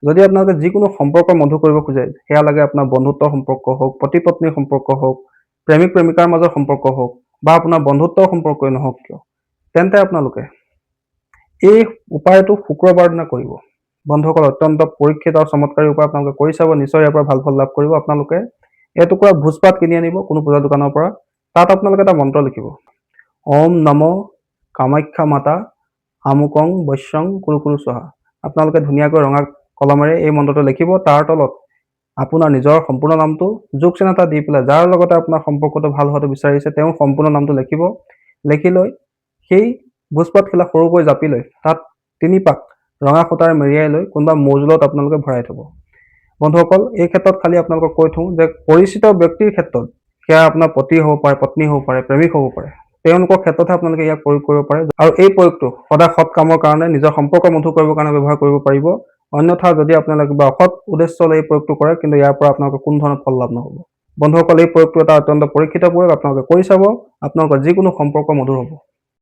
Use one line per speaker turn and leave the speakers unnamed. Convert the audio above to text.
যদি আপোনালোকে যিকোনো সম্পৰ্ক মধুৰ কৰিব খোজে, সেয়া লাগে আপোনাৰ বন্ধুত্বৰ সম্পৰ্ক হওক, পতি-পত্নীৰ সম্পৰ্ক হওক, প্ৰেমিক-প্ৰেমিকাৰ মাজৰ সম্পৰ্ক হওক বা আপোনাৰ বন্ধুত্বৰ সম্পৰ্কই নহওক কিয়, তেন্তে আপোনালোকে এই উপায়টো শুক্ৰবাৰ দিনা কৰিব। বন্ধুসকল, অত্যন্ত পৰীক্ষিত আৰু চমৎকাৰী উপায় আপোনালোকে কৰি চাব, নিশ্চয় ইয়াৰ পৰা ভাল ফল লাভ কৰিব। আপোনালোকে এটুকুৰা ভোজপাত কিনি আনিব কোনো পূজা দোকানৰ পৰা, তাত আপোনালোকে এটা মন্ত্ৰ লিখিব। ওম নম কামাখ্যা মাতা আমুকং বৈশ্যং কুৰু কুৰু স্বাহা। আপোনালোকে ধুনীয়াকৈ ৰঙা কলমেৰে এই মন্ত্ৰটো লিখিব। তাৰ তলত আপোনাৰ নিজৰ সম্পূৰ্ণ নামটো যোগ চিন এটা দি পেলাই যাৰ লগতে আপোনাৰ সম্পৰ্কটো ভাল হোৱাটো বিচাৰিছে তেওঁৰ সম্পূৰ্ণ নামটো লিখিব। লিখি লৈ সেই ভোজপাতখিলা সৰুকৈ জাপি লৈ তাত ৩ পাক ৰঙা সূতাৰে মেৰিয়াই লৈ কোনোবা মৌজোলত আপোনালোকে ভৰাই থ'ব। বন্ধুসকল, এই ক্ষেত্ৰত খালি আপোনালোকক কৈ থওঁ যে পৰিচিত ব্যক্তিৰ ক্ষেত্ৰত, সেয়া আপোনাৰ পতি হ'ব পাৰে, পত্নী হ'ব পাৰে, প্ৰেমিক হ'ব পাৰে, তেওঁলোকৰ ক্ষেত্ৰতহে আপোনালোকে ইয়াক প্ৰয়োগ কৰিব পাৰে। আৰু এই প্ৰয়োগটো সদায় সৎ কামৰ কাৰণে, নিজৰ সম্পৰ্ক মধুৰ কৰিবৰ কাৰণে ব্যৱহাৰ কৰিব পাৰিব। অন্যথা যদি আপোনালোকে কিবা অসৎ উদ্দেশ্য লৈ এই প্ৰয়োগটো কৰে, কিন্তু ইয়াৰ পৰা আপোনালোকৰ কোনো ধৰণৰ ফল লাভ নহ'ব। বন্ধুসকল, এই প্ৰয়োগটো এটা অত্যন্ত পৰীক্ষিত প্ৰয়োগ। আপোনালোকে কৰি চাব, আপোনালোকৰ যিকোনো সম্পৰ্ক মধুৰ হ'ব।